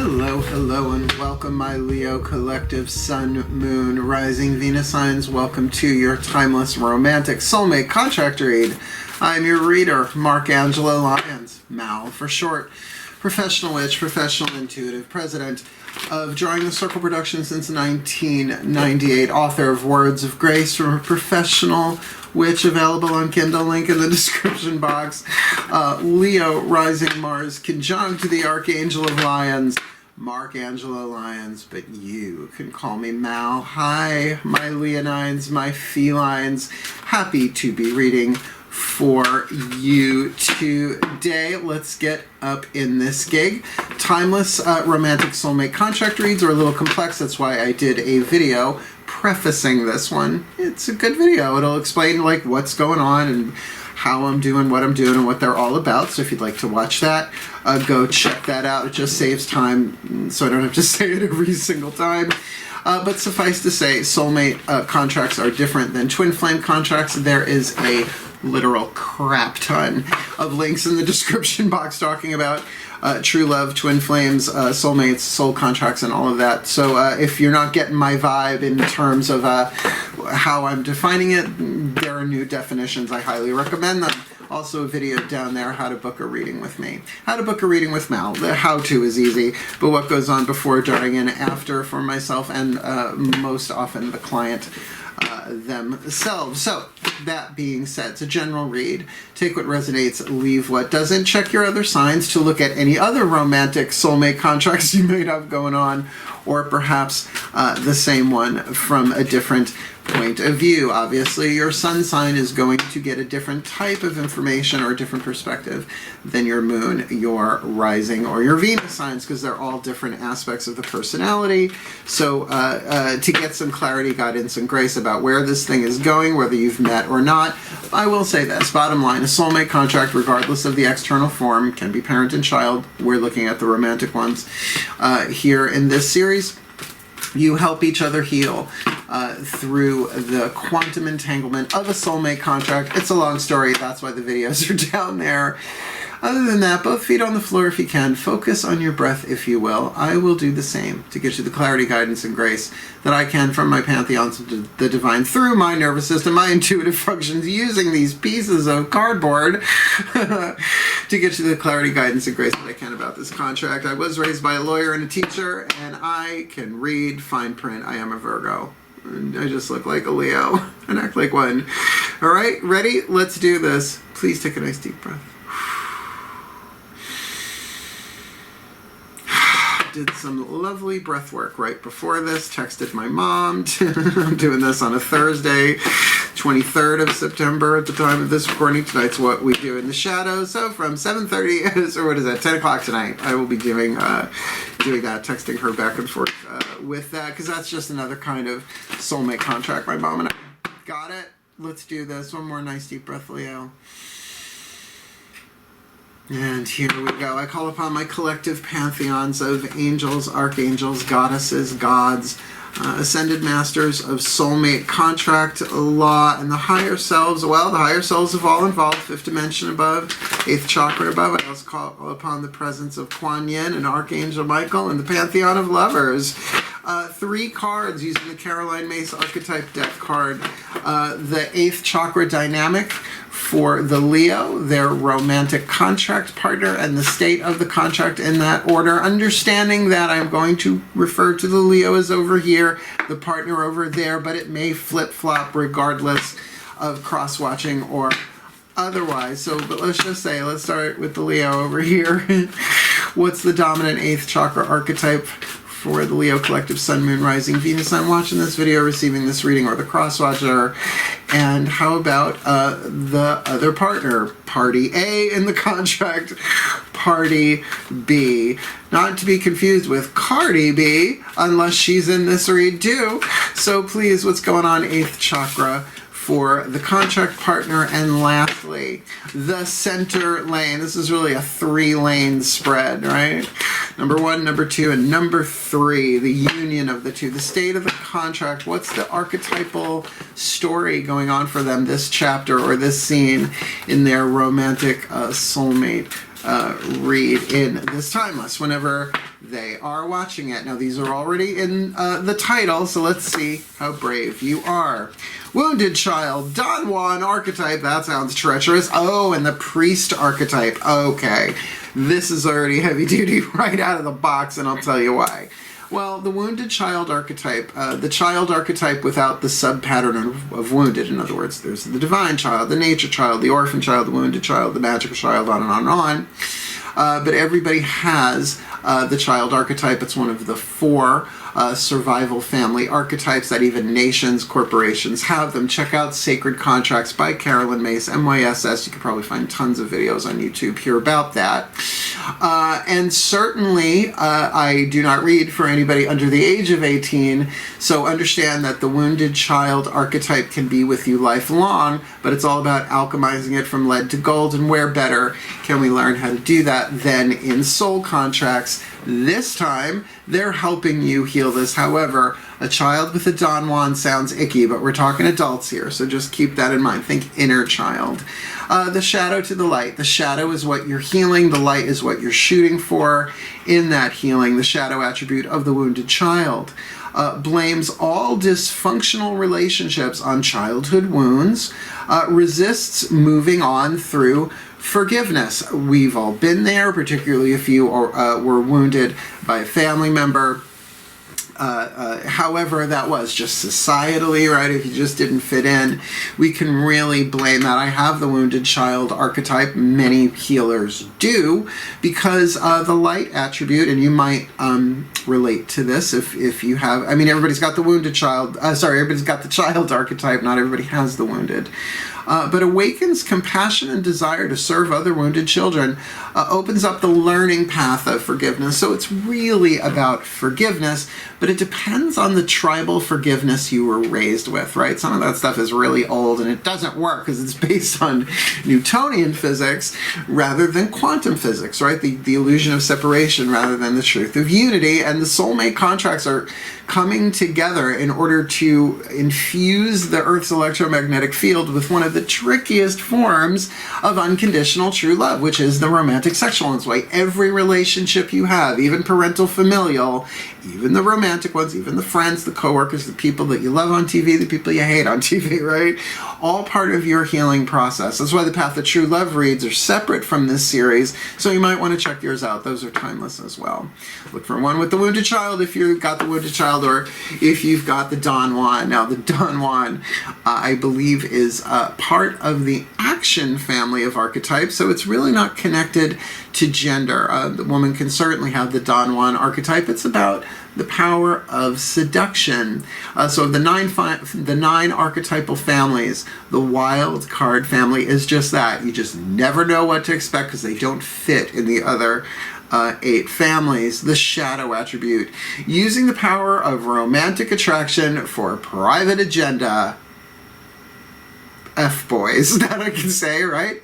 Hello, hello, and welcome, my Leo collective Sun, Moon, Rising, Venus signs. Welcome to your timeless romantic soulmate contract read. I'm your reader, Angelo, Lyons, Mal for short. Professional witch, professional intuitive, president of Drawing the Circle Productions since 1998, author of Words of Grace from a Professional Witch, available on Kindle, link in the description box. Leo, rising Mars, conjunct the Archangel of Lyons, Angelo Lyons, but you can call me Mal. Hi, my Leonines, my felines. Happy to be reading for you today. Let's get up in this gig. Timeless romantic soulmate contract reads are a little complex. That's why I did a video prefacing this one. It's a good video. It'll explain like what's going on and how I'm doing, what I'm doing, and what they're all about. So if you'd like to watch that, go check that out. It just saves time, so I don't have to say it every single time. But suffice to say, soulmate contracts are different than twin flame contracts. There is a literal crap ton of links in the description box talking about true love, twin flames, soulmates, soul contracts, and all of that. So if you're not getting my vibe in terms of how I'm defining it, there are new definitions. I highly recommend them. Also a video down there, how to book a reading with me. How to book a reading with Mal. The how-to is easy, but what goes on before, during, and after for myself and most often the client themselves. So, that being said, it's a general read. Take what resonates, leave what doesn't. Check your other signs to look at any other romantic soulmate contracts you may have going on, or perhaps the same one from a different point of view. Obviously, your sun sign is going to get a different type of information or a different perspective than your moon, your rising, or your Venus signs, because they're all different aspects of the personality. So to get some clarity, guidance, and grace about where this thing is going, whether you've met or not, I will say this. Bottom line, a soulmate contract, regardless of the external form, can be parent and child. We're looking at the romantic ones here in this series. You help each other heal through the quantum entanglement of a soulmate contract. It's a long story. That's why the videos are down there. Other than that, both feet on the floor if you can. Focus on your breath, if you will. I will do the same to get you the clarity, guidance, and grace that I can from my pantheons of the divine through my nervous system, my intuitive functions, using these pieces of cardboard to get you the clarity, guidance, and grace that I can about this contract. I was raised by a lawyer and a teacher, and I can read fine print. I am a Virgo. I just look like a Leo and act like one. All right, ready? Let's do this. Please take a nice deep breath. Did some lovely breath work right before this. Texted my mom. I'm doing this on a Thursday, 23rd of September at the time of this recording. Tonight's what we do in the shadows. So from 7:30, or what is that, 10 o'clock tonight, I will be doing that, texting her back and forth with that, because that's just another kind of soulmate contract my mom and I got it. Let's do this. One more nice deep breath, Leo. And here we go. I call upon my collective pantheons of angels, archangels, goddesses, gods, ascended masters of soulmate contract law, and the higher selves. Well, the higher selves of all involved, 5th dimension above, 8th chakra above. I also call upon the presence of Kuan Yin and Archangel Michael and the pantheon of lovers. 3 cards using the Caroline Mace archetype deck card. The 8th chakra dynamic for the Leo, their romantic contract partner, and the state of the contract in that order. Understanding that I'm going to refer to the Leo as over here, the partner over there, but it may flip-flop regardless of cross-watching or otherwise. So, but let's just say, let's start with the Leo over here. What's the dominant 8th chakra archetype for the Leo collective Sun, Moon, Rising, Venus? I'm watching this video, receiving this reading, or the cross-watcher. And how about the other partner? Party A in the contract, Party B. Not to be confused with Cardi B, unless she's in this read too. So please, what's going on, 8th chakra for the contract partner? And lastly, the center lane. This is really a 3-lane spread, right? Number 1, number 2, and number 3, the union of the two, the state of the contract. What's the archetypal story going on for them this chapter or this scene in their romantic soulmate read in this timeless whenever they are watching it. Now, these are already in the title, so let's see how brave you are. Wounded Child, Don Juan archetype. That sounds treacherous. Oh, and the Priest archetype. Okay, this is already heavy duty right out of the box, and I'll tell you why. Well, the Wounded Child archetype, the child archetype without the sub-pattern of wounded. In other words, there's the Divine Child, the Nature Child, the Orphan Child, the Wounded Child, the Magical Child, on and on and on. But everybody has the child archetype. It's one of the 4 survival family archetypes that even nations, corporations have them. Check out Sacred Contracts by Carolyn Myss, MYSS. You can probably find tons of videos on YouTube here about that. And certainly, I do not read for anybody under the age of 18, so understand that the Wounded Child archetype can be with you lifelong, but it's all about alchemizing it from lead to gold, and where better can we learn how to do that than in Soul Contracts. This time, they're helping you heal this. However, a child with a Don Juan sounds icky, but we're talking adults here, so just keep that in mind. Think inner child. The shadow to the light. The shadow is what you're healing. The light is what you're shooting for in that healing. The shadow attribute of the Wounded Child blames all dysfunctional relationships on childhood wounds, resists moving on through forgiveness. We've all been there, particularly if you were wounded by a family member. However that was, just societally, right? If you just didn't fit in, we can really blame that. I have the Wounded Child archetype. Many healers do, because the light attribute, and you might relate to this if you have, I mean, everybody's got the Wounded Child, everybody's got the child archetype, not everybody has the wounded. But awakens compassion and desire to serve other wounded children, opens up the learning path of forgiveness. So it's really about forgiveness, but it depends on the tribal forgiveness you were raised with, right? Some of that stuff is really old and it doesn't work because it's based on Newtonian physics rather than quantum physics, right? The illusion of separation rather than the truth of unity. And the soulmate contracts are coming together in order to infuse the Earth's electromagnetic field with one of the trickiest forms of unconditional true love, which is the romantic sexual. And it's why every relationship you have, even parental familial, even the romantic ones, even the friends, the coworkers, the people that you love on TV, the people you hate on TV, right? All part of your healing process. That's why the Path of True Love reads are separate from this series, so you might want to check yours out. Those are timeless as well. Look for one with the Wounded Child if you've got the Wounded Child, or if you've got the Don Juan. Now, the Don Juan, I believe, is part of the action family of archetypes, so it's really not connected to gender. The woman can certainly have the Don Juan archetype. It's about the power of seduction. So the nine archetypal families, the wild card family is just that. You just never know what to expect because they don't fit in the other 8 families. The shadow attribute, using the power of romantic attraction for a private agenda. F-boys, that I can say, right?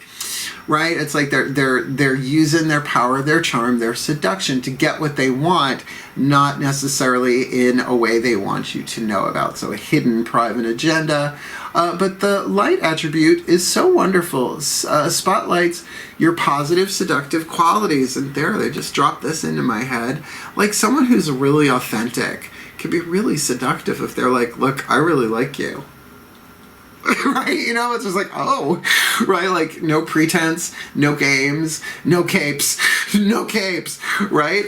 Right? It's like they're using their power, their charm, their seduction to get what they want, not necessarily in a way they want you to know about. So a hidden private agenda. But the light attribute is so wonderful. Spotlights your positive, seductive qualities. And there, they just dropped this into my head. Like someone who's really authentic can be really seductive if they're like, look, I really like you. Right? You know, it's just like, oh, right? Like, no pretense, no games, no capes, no capes, right?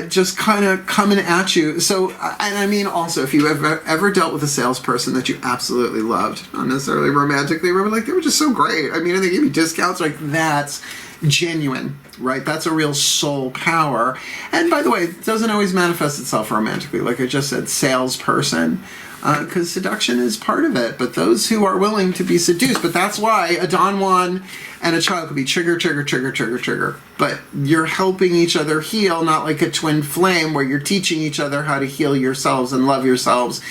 Just kind of coming at you. So, and I mean, also, if you ever dealt with a salesperson that you absolutely loved, not necessarily romantically, but like, they were just so great. I mean, and they give you discounts, like, that's genuine, right? That's a real soul power. And by the way, it doesn't always manifest itself romantically. Like I just said, salesperson. Because seduction is part of it, but those who are willing to be seduced, but that's why a Don Juan and a child could be trigger, trigger, trigger, trigger, trigger. But you're helping each other heal, not like a twin flame where you're teaching each other how to heal yourselves and love yourselves,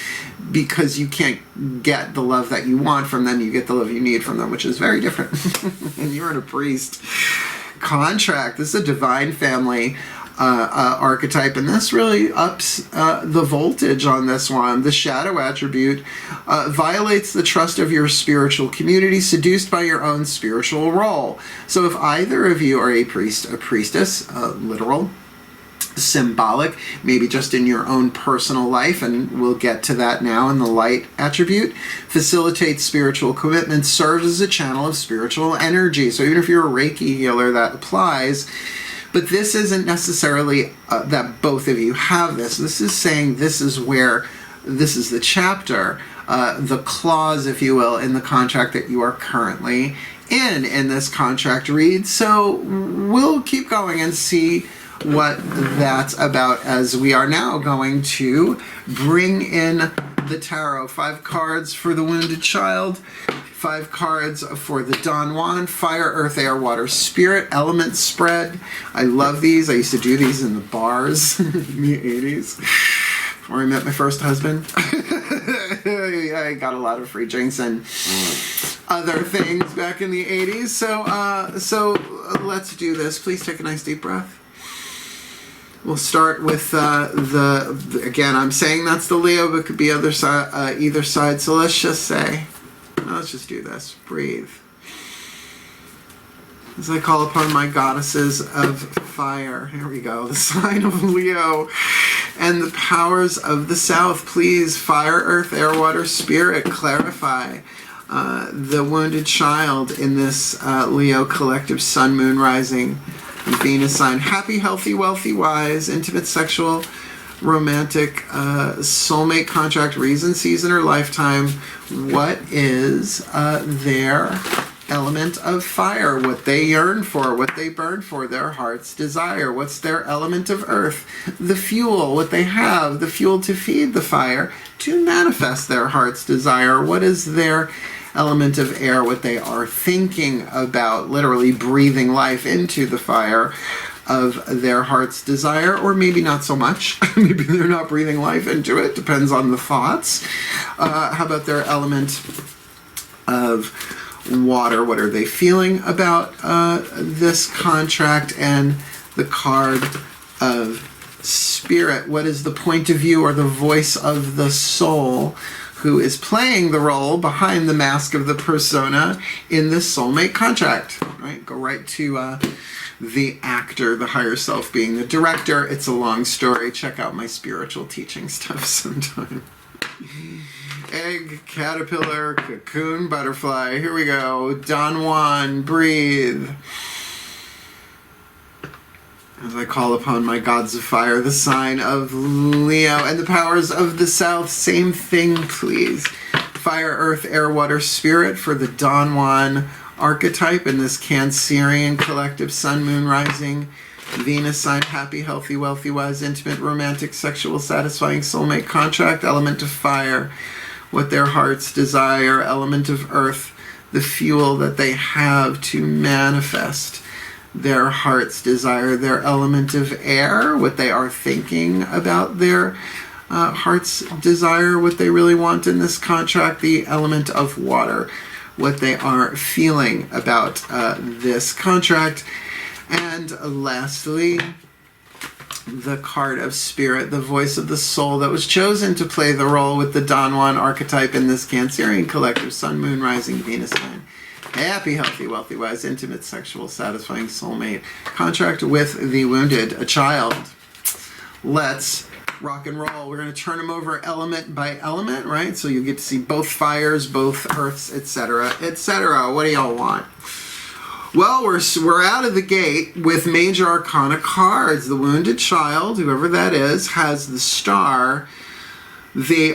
because you can't get the love that you want from them, you get the love you need from them, which is very different. And you're in a priest contract. This is a divine family. archetype, and this really ups the voltage on this one. The shadow attribute violates the trust of your spiritual community, seduced by your own spiritual role. So if either of you are a priest, a priestess, literal, symbolic, maybe just in your own personal life, and we'll get to that now in the light attribute, facilitates spiritual commitment, serves as a channel of spiritual energy. So even if you're a Reiki healer, that applies. But this isn't necessarily that both of you have this. This is saying this is the chapter, the clause, if you will, in the contract that you are currently in this contract read. So we'll keep going and see what that's about, as we are now going to bring in the tarot. 5 cards for the wounded child, 5 cards for the Don Juan, fire, earth, air, water, spirit, element spread. I love these. I used to do these in the bars in the 80s before I met my first husband. I got a lot of free drinks and other things back in the 80s. So let's do this. Please take a nice deep breath. We'll start with again, I'm saying that's the Leo, but it could be either side. So let's just do this. Breathe. As I call upon my goddesses of fire. Here we go. The sign of Leo and the powers of the south. Please, fire, earth, air, water, spirit, clarify the wounded child in this Leo collective sun, moon, rising, Venus sign. Happy, healthy, wealthy, wise, intimate, sexual, romantic, soulmate, contract, reason, season, or lifetime. What is their element of fire? What they yearn for, what they burn for, their heart's desire. What's their element of earth? The fuel, what they have, the fuel to feed the fire, to manifest their heart's desire. What is their element of air? What they are thinking about, literally breathing life into the fire of their heart's desire, or maybe not so much. Maybe they're not breathing life into it. Depends on the thoughts. How about their element of water? What are they feeling about this contract? And the card of spirit. What is the point of view or the voice of the soul who is playing the role behind the mask of the persona in this soulmate contract? Right? Go right to the actor, the higher self being the director. It's a long story. Check out my spiritual teaching stuff sometime. Egg, caterpillar, cocoon, butterfly. Here we go. Don Juan, breathe. As I call upon my gods of fire, the sign of Leo and the powers of the south. Same thing, please. Fire, earth, air, water, spirit for the Don Juan archetype in this Cancerian collective sun, moon, rising, Venus sign. Happy, healthy, wealthy, wise, intimate, romantic, sexual, satisfying soulmate contract. Element of fire, what their hearts desire. Element of earth, the fuel that they have to manifest their heart's desire. Their element of air, what they are thinking about their heart's desire, what they really want in this contract. The element of water, what they are feeling about this contract. And lastly, the card of spirit, the voice of the soul that was chosen to play the role with the Don Juan archetype in this Cancerian collective sun, moon, rising, Venus sign. Happy, healthy, wealthy, wise, intimate, sexual, satisfying soulmate contract with the wounded child. Let's rock and roll. We're going to turn them over element by element, right? So you get to see both fires, both earths, etc., etc. What do y'all want? Well, we're out of the gate with major arcana cards. The wounded child, whoever that is, has the star. The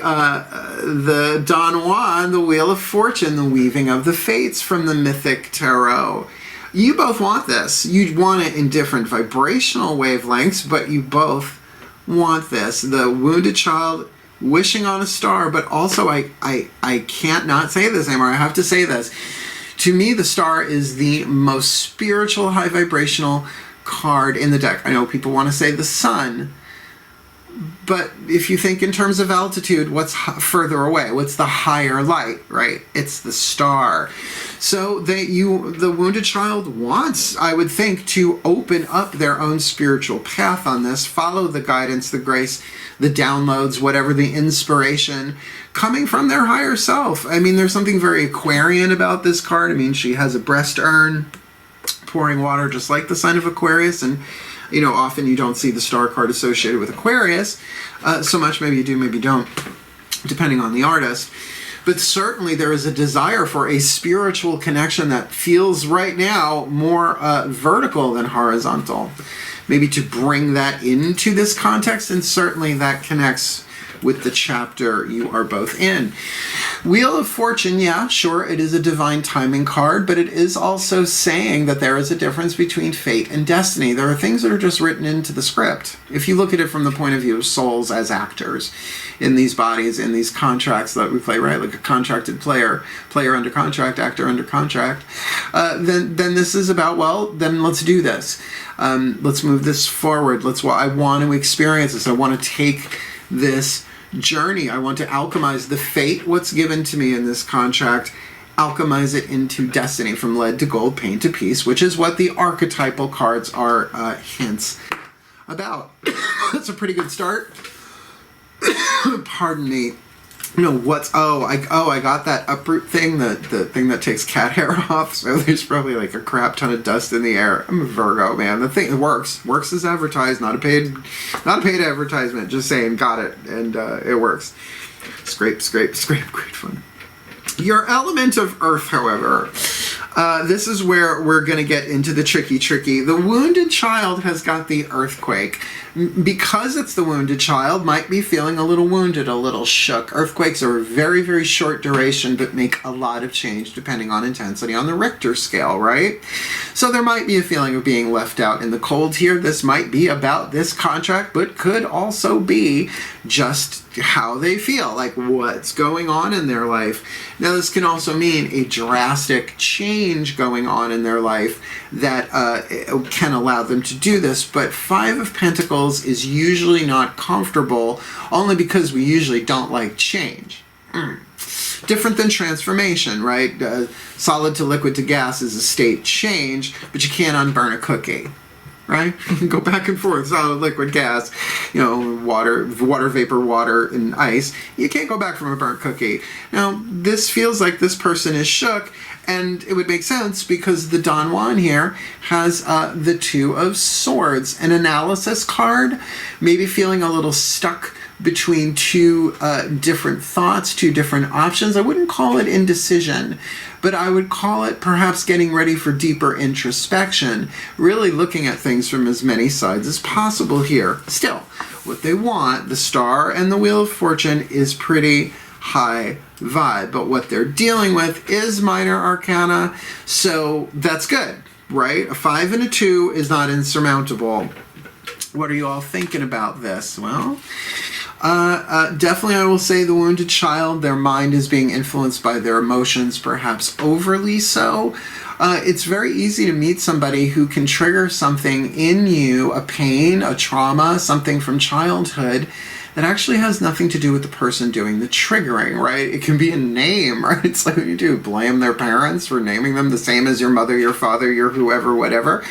Don Juan, the Wheel of Fortune, the weaving of the fates from the mythic tarot. You both want this. You want it in different vibrational wavelengths, but you both want this. The wounded child wishing on a star, but also I can't not say this anymore. I have to say this. To me, the star is the most spiritual, high vibrational card in the deck. I know people want to say the sun, But if you think in terms of altitude, what's further away? What's the higher light, right? It's the star. So the wounded child wants, I would think, to open up their own spiritual path on this, follow the guidance, the grace, the downloads, whatever the inspiration coming from their higher self. I mean, there's something very Aquarian about this card. I mean, she has a breast urn pouring water just like the sign of Aquarius, and you know, often you don't see the star card associated with Aquarius so much. Maybe you do, maybe you don't, depending on the artist. But certainly there is a desire for a spiritual connection that feels right now more vertical than horizontal. Maybe to bring that into this context, and certainly that connects with the chapter you are both in. Wheel of Fortune, yeah, sure, it is a divine timing card, but it is also saying that there is a difference between fate and destiny. There are things that are just written into the script. If you look at it from the point of view of souls as actors in these bodies, in these contracts that we play, right? Like a contracted player under contract, actor under contract, then this is about, well, then let's do this. Let's move this forward. I want to experience this. I want to take this journey. I want to alchemize the fate, what's given to me in this contract, alchemize it into destiny, from lead to gold, pain to peace, which is what the archetypal cards are hints about. That's a pretty good start. Pardon me. You know, I got that uproot thing, the thing that takes cat hair off, so there's probably like a crap ton of dust in the air. I'm a Virgo, man. The thing, it works as advertised, not a paid advertisement, just saying, got it, and it works. Scrape, great fun. Your element of earth, however, this is where we're going to get into the tricky. The wounded child has got the earthquake. Because it's the wounded child, might be feeling a little wounded, a little shook. Earthquakes are a very, very short duration, but make a lot of change depending on intensity on the Richter scale, right? So there might be a feeling of being left out in the cold here. This might be about this contract, but could also be just how they feel, like what's going on in their life. Now, this can also mean a drastic change going on in their life that can allow them to do this. But Five of Pentacles is usually not comfortable, only because we usually don't like change. Different than transformation, right? Solid to liquid to gas is a state change, but you can't unburn a cookie. Right? You can go back and forth, solid, liquid, gas, you know, water, vapor, water, and ice. You can't go back from a burnt cookie. Now, this feels like this person is shook, and it would make sense because the Don Juan here has the Two of Swords, an analysis card, maybe feeling a little stuck between two different thoughts, two different options. I wouldn't call it indecision, but I would call it perhaps getting ready for deeper introspection, really looking at things from as many sides as possible here. Still, what they want, the Star and the Wheel of Fortune, is pretty high vibe, but what they're dealing with is minor arcana, so that's good, right? A 5 and a 2 is not insurmountable. What are you all thinking about this? Well, definitely I will say the wounded child, their mind is being influenced by their emotions, perhaps overly so. It's very easy to meet somebody who can trigger something in you, a pain, a trauma, something from childhood, that actually has nothing to do with the person doing the triggering, right? It can be a name, right? It's like what you do, blame their parents for naming them the same as your mother, your father, your whoever, whatever.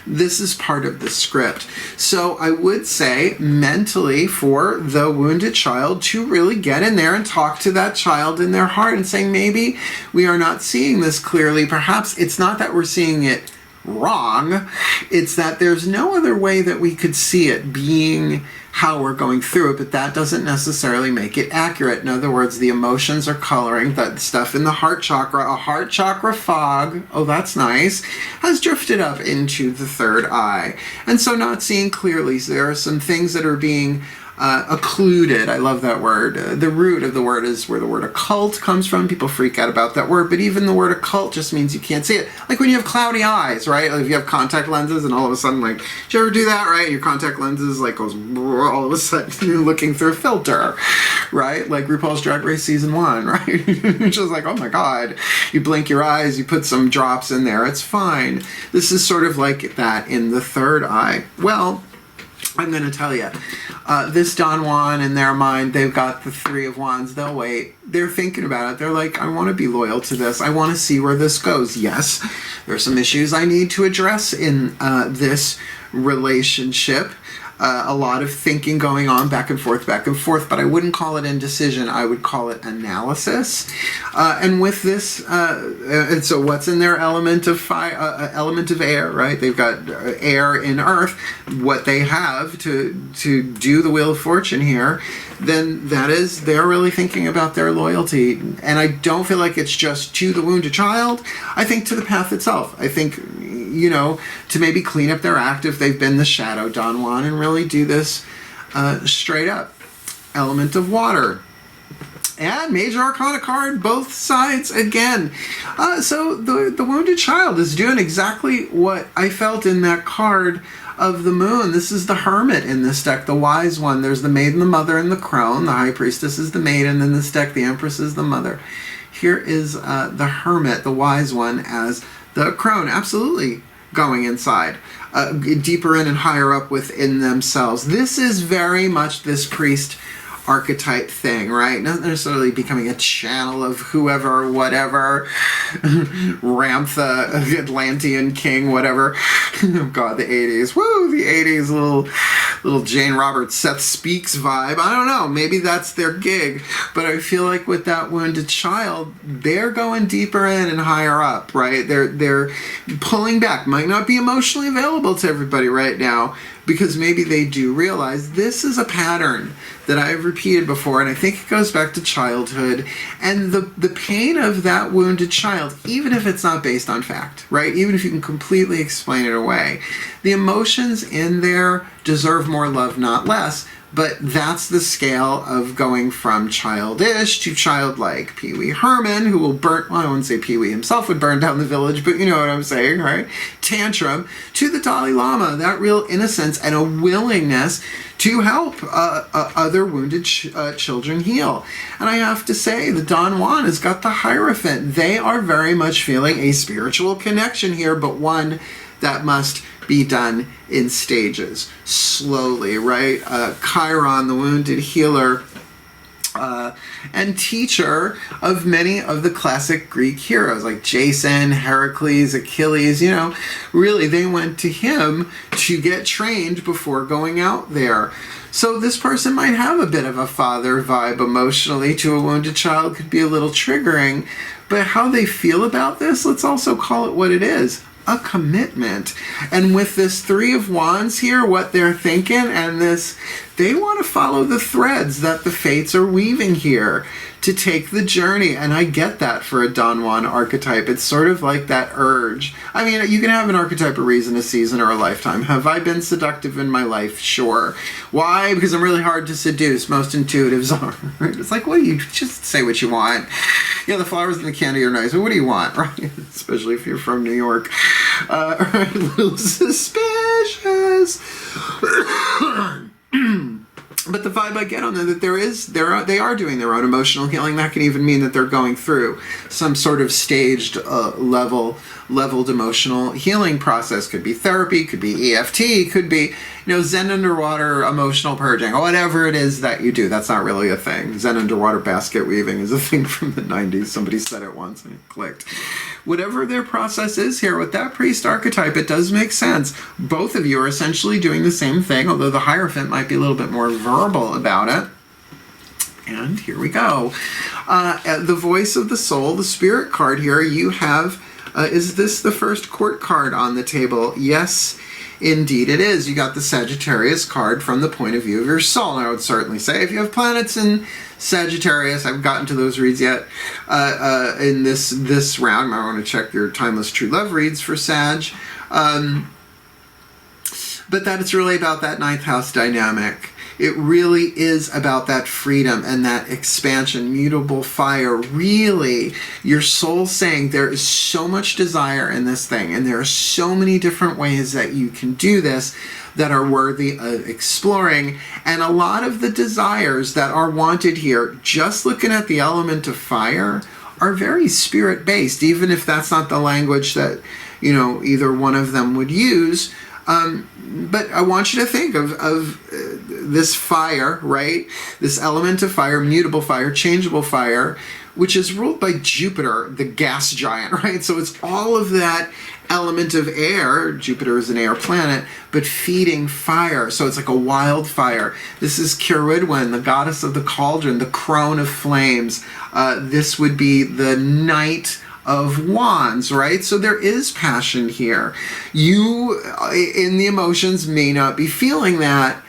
This is part of the script. So I would say mentally for the wounded child to really get in there and talk to that child in their heart and saying, maybe we are not seeing this clearly. Perhaps it's not that we're seeing it wrong. It's that there's no other way that we could see it being how we're going through it, but that doesn't necessarily make it accurate. In other words, the emotions are coloring that stuff in the heart chakra. A heart chakra fog, oh that's nice, has drifted up into the third eye. And so not seeing clearly, so there are some things that are being occluded. I love that word. The root of the word is where the word occult comes from. People freak out about that word, but even the word occult just means you can't see it. Like when you have cloudy eyes, right? Like if you have contact lenses and all of a sudden, like, did you ever do that, right? Your contact lenses like goes, all of a sudden you're looking through a filter, right? Like RuPaul's Drag Race Season 1, right? It's just like, oh my God. You blink your eyes, you put some drops in there, it's fine. This is sort of like that in the third eye. Well, I'm going to tell you, this Don Juan, in their mind, they've got the Three of Wands. They'll wait. They're thinking about it. They're like, I want to be loyal to this. I want to see where this goes. Yes, there's some issues I need to address in this relationship. A lot of thinking going on back and forth, but I wouldn't call it indecision. I would call it analysis. And with this, and so what's in their element of fire, element of air, right? They've got air in earth. What they have to do the Wheel of Fortune here, then that is, they're really thinking about their loyalty. And I don't feel like it's just to the wounded child. I think to the path itself. I think, you know, to maybe clean up their act if they've been the shadow Don Juan and really do this straight up. Element of water. And Major Arcana card, both sides again. So the wounded child is doing exactly what I felt in that card of the moon. This is the Hermit in this deck, the wise one. There's the maiden, the mother, and the crone. The high priestess is the maiden. In this deck, the empress is the mother. Here is the Hermit, the wise one, as the crone. Absolutely going inside, deeper in and higher up within themselves. This is very much this priest archetype thing, right? Not necessarily becoming a channel of whoever, whatever, Ramtha, Atlantean king, whatever. Oh God, the 80s. Woo, the 80s, little Jane Roberts, Seth Speaks vibe. I don't know, maybe that's their gig, but I feel like with that wounded child, they're going deeper in and higher up, right? They're pulling back. Might not be emotionally available to everybody right now, because maybe they do realize this is a pattern that I've repeated before, and I think it goes back to childhood and the pain of that wounded child, even if it's not based on fact, right? Even if you can completely explain it away. The emotions in there deserve more love, not less, but that's the scale of going from childish to childlike. Pee Wee Herman, who will burn, well, I wouldn't say Pee Wee himself would burn down the village, but you know what I'm saying, right? Tantrum, to the Dalai Lama, that real innocence and a willingness to help other wounded children heal. And I have to say, the Don Juan has got the Hierophant. They are very much feeling a spiritual connection here, but one that must be done in stages, slowly, right? Chiron, the wounded healer, and teacher of many of the classic Greek heroes like Jason, Heracles, Achilles. You know, really they went to him to get trained before going out there. So this person might have a bit of a father vibe emotionally to a wounded child, could be a little triggering, but how they feel about this, let's also call it what it is. A commitment. And with this Three of Wands here, what they're thinking, and this, they want to follow the threads that the fates are weaving here to take the journey. And I get that for a Don Juan archetype. It's sort of like that urge. I mean, you can have an archetype, a reason, a season, or a lifetime. Have I been seductive in my life? Sure. Why? Because I'm really hard to seduce. Most intuitives are. Right? It's like, what do you, just say what you want. Yeah, the flowers and the candy are nice, but what do you want, right? Especially if you're from New York. Right, a little suspicious. But the vibe I get on them, that they are doing their own emotional healing. That can even mean that they're going through some sort of staged leveled emotional healing process. Could be therapy, could be EFT, could be, you know, Zen underwater emotional purging, or whatever it is that you do. That's not really a thing. Zen underwater basket weaving is a thing from the 90s. Somebody said it once and it clicked. Whatever their process is here with that priest archetype, it does make sense. Both of you are essentially doing the same thing, although the Hierophant might be a little bit more verbal about it. And here we go. The voice of the soul, the spirit card here, you have, is this the first court card on the table? Yes, indeed it is. You got the Sagittarius card from the point of view of your soul. And I would certainly say if you have planets in Sagittarius, I haven't gotten to those reads yet in this round. I want to check your Timeless True Love reads for Sag. But that it's really about that ninth house dynamic. It really is about that freedom and that expansion, mutable fire. Really, your soul saying there is so much desire in this thing, and there are so many different ways that you can do this that are worthy of exploring. And a lot of the desires that are wanted here, just looking at the element of fire, are very spirit-based, even if that's not the language that, you know, either one of them would use. But I want you to think of this fire, right? This element of fire, mutable fire, changeable fire, which is ruled by Jupiter, the gas giant, right? So it's all of that element of air. Jupiter is an air planet, but feeding fire. So it's like a wildfire. This is Ciridwen, the goddess of the cauldron, the crone of flames. This would be the Knight of Wands, right? So there is passion here. You, in the emotions, may not be feeling that.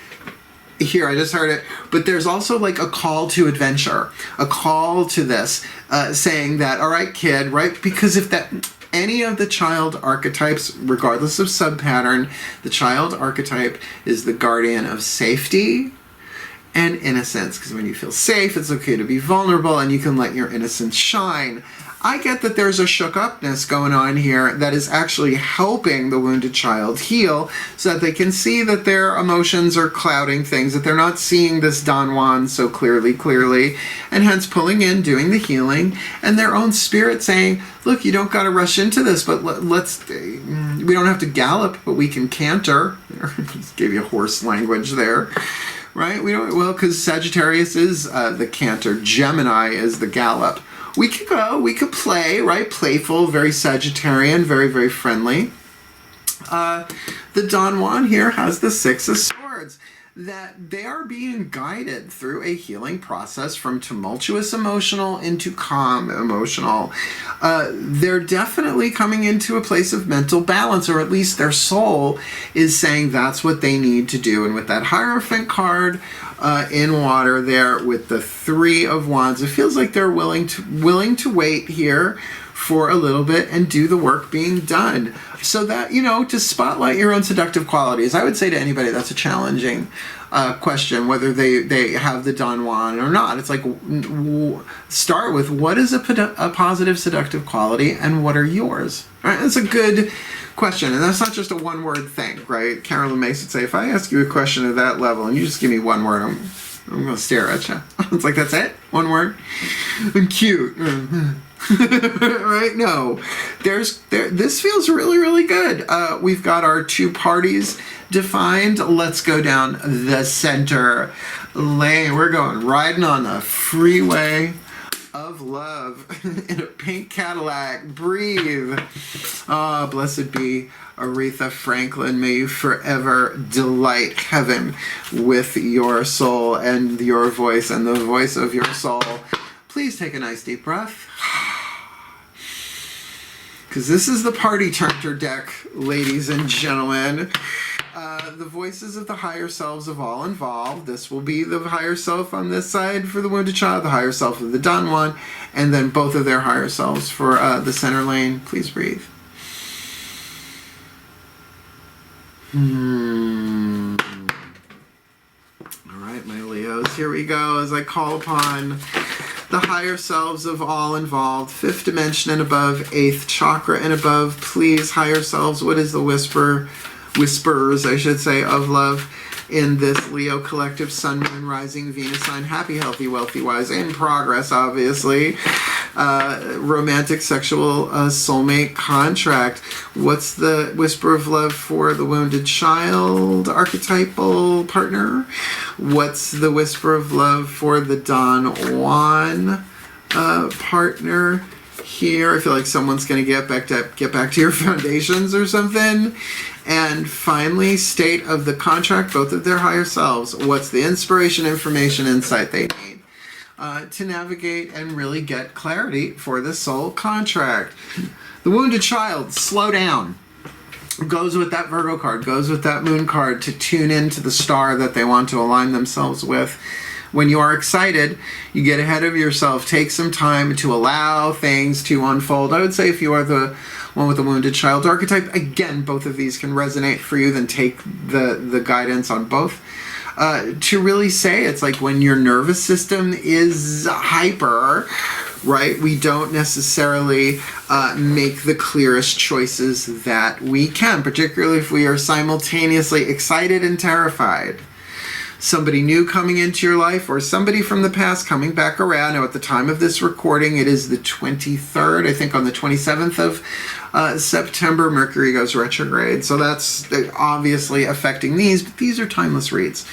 Here, I just heard it. But there's also like a call to adventure, a call to this, saying that, all right, kid, right? Because if that... any of the child archetypes, regardless of subpattern, the child archetype is the guardian of safety and innocence. Because when you feel safe, it's okay to be vulnerable and you can let your innocence shine. I get that there's a shook-upness going on here that is actually helping the wounded child heal so that they can see that their emotions are clouding things, that they're not seeing this Don Juan so clearly, and hence pulling in, doing the healing, and their own spirit saying, look, you don't got to rush into this, but we don't have to gallop, but we can canter. Just gave you horse language there. Right? Well, because Sagittarius is the canter. Gemini is the gallop. We could go, we could play, right? Playful, very Sagittarian, very, very friendly. The Don Juan here has the Six of Swords, that they are being guided through a healing process from tumultuous emotional into calm emotional. They're definitely coming into a place of mental balance, or at least their soul is saying that's what they need to do. And with that Hierophant card in water there with the Three of Wands, it feels like they're willing to wait here for a little bit and do the work being done. So that, to spotlight your own seductive qualities. I would say to anybody that's a challenging question, whether they have the Don Juan or not. It's like, start with what is a positive seductive quality and what are yours? Right? That's a good question. And that's not just a one-word thing, right? Carolyn Mace would say, if I ask you a question at that level and you just give me one word, I'm going to stare at you. It's like, that's it? One word? I'm cute. Right? No. This feels really, really good. We've got our two parties defined. Let's go down the center lane. We're going riding on the freeway of love in a pink Cadillac. Breathe. Ah, blessed be Aretha Franklin. May you forever delight heaven with your soul and your voice and the voice of your soul. Please take a nice deep breath. Because this is the party charter deck, ladies and gentlemen. The voices of the higher selves of all involved. This will be the higher self on this side for the wounded child, the higher self of the Don Juan, and then both of their higher selves for the center lane. Please breathe. All right, my Leos, here we go as I call upon the higher selves of all involved, 5th dimension and above, 8th chakra and above. Please, higher selves, what is the whispers, I should say, of love in this Leo collective Sun, Moon, Rising, Venus sign? Happy, healthy, wealthy, wise, in progress, obviously. Romantic, sexual, soulmate contract. What's the whisper of love for the wounded child archetypal partner? What's the whisper of love for the Don Juan partner here? I feel like someone's going to get back to your foundations or something. And finally, state of the contract, both of their higher selves. What's the inspiration, information, insight they need to navigate and really get clarity for the soul contract? The wounded child, slow down. Goes with that Virgo card, goes with that Moon card to tune into the star that they want to align themselves with. When you are excited, you get ahead of yourself. Take some time to allow things to unfold. I would say if you are the one with the wounded child archetype, again, both of these can resonate for you, then take the guidance on both. To really say, it's like when your nervous system is hyper, right? We don't necessarily make the clearest choices that we can, particularly if we are simultaneously excited and terrified. somebody new coming into your life, or somebody from the past coming back around. Now, at the time of this recording, it is the 23rd. I think on the 27th of September, Mercury goes retrograde. So that's obviously affecting these, but these are timeless reads.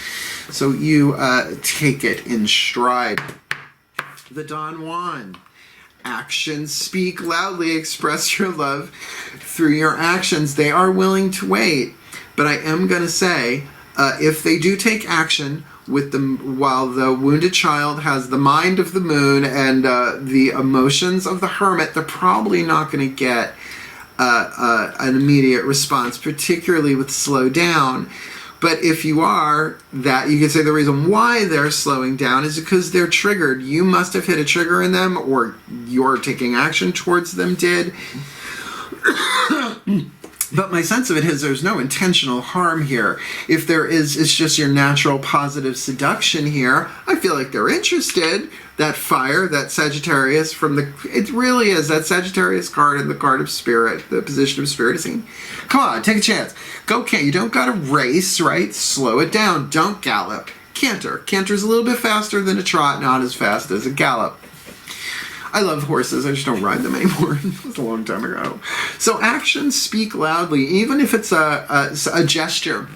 So you take it in stride. The Don Juan. Actions speak loudly. Express your love through your actions. They are willing to wait. But I am going to say, if they do take action with them, while the wounded child has the mind of the moon and the emotions of the hermit, they're probably not going to get an immediate response, particularly with slow down. But if you are, that you can say the reason why they're slowing down is because they're triggered. You must have hit a trigger in them, or your taking action towards them did. But my sense of it is there's no intentional harm here. If there is, it's just your natural positive seduction here. I feel like they're interested. That fire, that Sagittarius from the... It really is that Sagittarius card and the card of spirit, the position of spirit is saying, come on, take a chance. Go, can't. You don't got to race, right? Slow it down. Don't gallop. Canter. Canter's a little bit faster than a trot, not as fast as a gallop. I love horses. I just don't ride them anymore. It was a long time ago. So actions speak loudly, even if it's a gesture,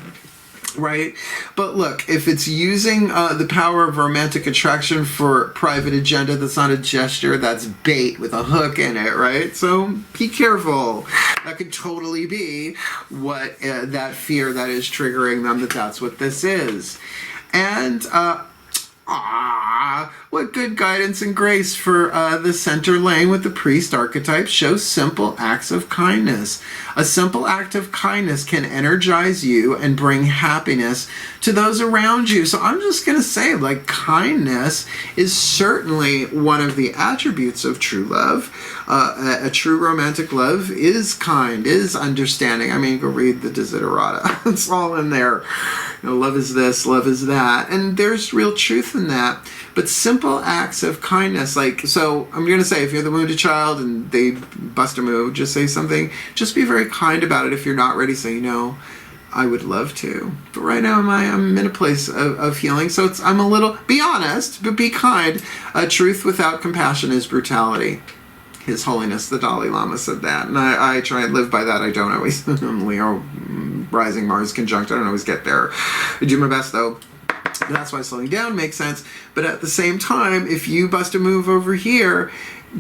right? But look, if it's using the power of romantic attraction for private agenda, that's not a gesture. That's bait with a hook in it, right? So be careful. That could totally be what that fear that is triggering them, that's what this is. And what good guidance and grace for the center lane with the priest archetype. Shows simple acts of kindness. A simple act of kindness can energize you and bring happiness to those around you. So I'm just going to say, like, kindness is certainly one of the attributes of true love. A true romantic love is kind, is understanding. I mean, go read the Desiderata. It's all in there. You know, love is this, love is that. And there's real truth in that. But simple acts of kindness, like, so I'm going to say, if you're the wounded child and they bust a move, just say something. Just be very kind about it. If you're not ready, say, I would love to. But right now I'm in a place of healing. So I'm a little, be honest, but be kind. Truth without compassion is brutality. His Holiness the Dalai Lama said that, and I try and live by that. I don't always. I'm Leo, rising Mars conjunct. I don't always get there. I do my best, though. That's why slowing down makes sense. But at the same time, if you bust a move over here,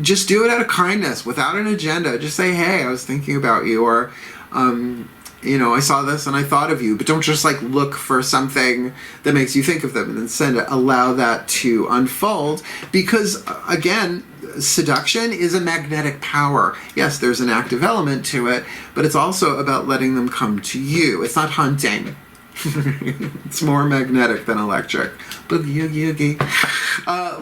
just do it out of kindness, without an agenda. Just say, hey, I was thinking about you, or, I saw this and I thought of you. But don't just, like, look for something that makes you think of them and then send it. Allow that to unfold, because, again, seduction is a magnetic power. Yes, there's an active element to it, but it's also about letting them come to you. It's not hunting. It's more magnetic than electric. Boogie, oogie, oogie.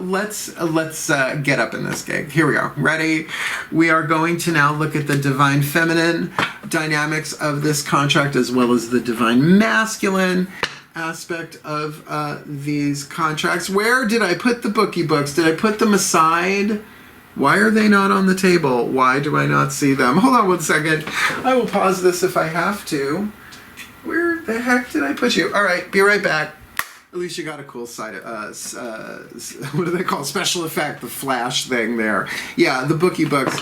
Let's get up in this gig. Here we go. Ready? We are going to now look at the divine feminine dynamics of this contract, as well as the divine masculine aspect of these contracts. Where did I put the bookie books? Did I put them aside? Why are they not on the table? Why do I not see them? Hold on one second. I will pause this if I have to. Where the heck did I put you? All right, be right back. At least you got a cool side. What do they call special effect? The flash thing there. Yeah, the bookie books.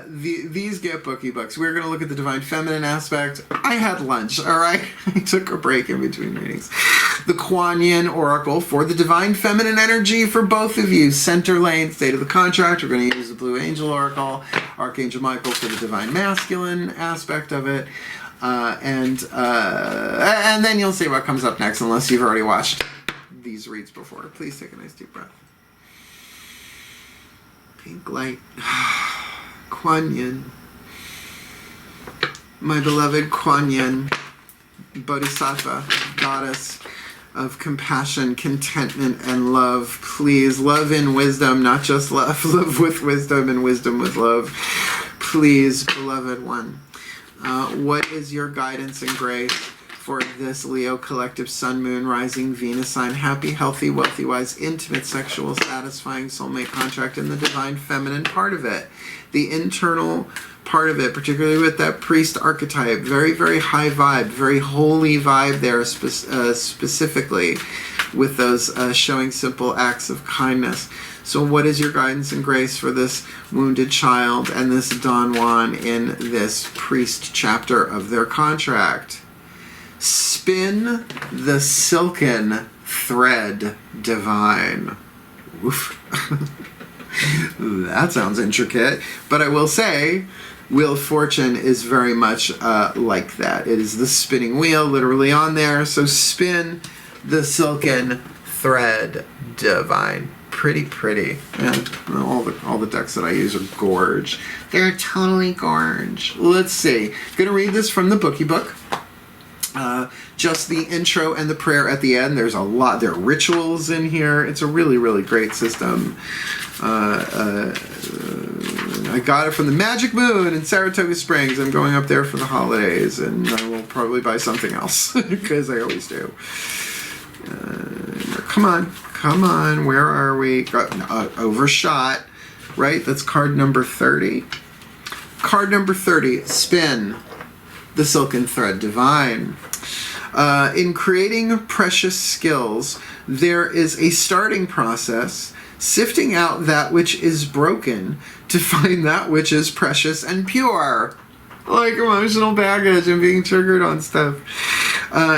These get bookie books. We're going to look at the divine feminine aspect. I had lunch, all right? I took a break in between meetings. The Kuan Yin Oracle for the divine feminine energy for both of you. Center lane, state of the contract. We're going to use the Blue Angel Oracle. Archangel Michael for the divine masculine aspect of it. And then you'll see what comes up next, unless you've already watched these reads before. Please take a nice deep breath. Pink light. Kuan Yin. My beloved Kuan Yin, Bodhisattva, goddess of compassion, contentment, and love. Please, love in wisdom, not just love. Love with wisdom and wisdom with love. Please, beloved one. What is your guidance and grace for this Leo collective Sun, Moon, Rising, Venus sign? Happy, healthy, wealthy, wise, intimate, sexual, satisfying soulmate contract, and the divine feminine part of it. The internal part of it, particularly with that priest archetype. Very, very high vibe, very holy vibe there specifically. with those showing simple acts of kindness. So what is your guidance and grace for this wounded child and this Don Juan in this priest chapter of their contract? Spin the silken thread divine. Oof. That sounds intricate. But I will say, Wheel of Fortune is very much like that. It is the spinning wheel literally on there. So spin the silken thread divine. Pretty pretty. And all the decks that I use are gorge. They're totally gorge. Let's see. Gonna read this from the Bookie Book. Just the intro and the prayer at the end. There's a lot. There are rituals in here. It's a really, really great system. I got it from the Magic Moon in Saratoga Springs. I'm going up there for the holidays, and I will probably buy something else because I always do. Come on. Where are we? Overshot. Right? That's card number 30. Card number 30. Spin the silken thread divine. In creating precious skills, there is a starting process, sifting out that which is broken to find that which is precious and pure. Like emotional baggage and being triggered on stuff.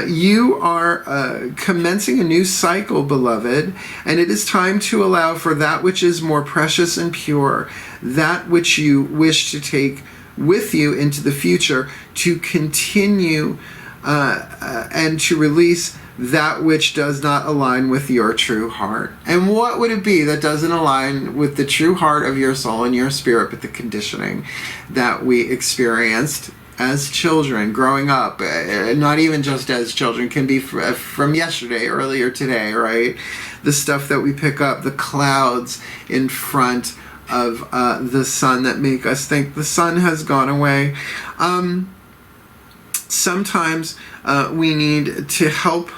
You are commencing a new cycle, beloved, and it is time to allow for that which is more precious and pure, that which you wish to take with you into the future, to continue and to release that which does not align with your true heart. And what would it be that doesn't align with the true heart of your soul and your spirit, but the conditioning that we experienced as children growing up? Not even just as children, can be from yesterday, earlier today, right? The stuff that we pick up, the clouds in front of the sun that make us think the sun has gone away. Sometimes we need to help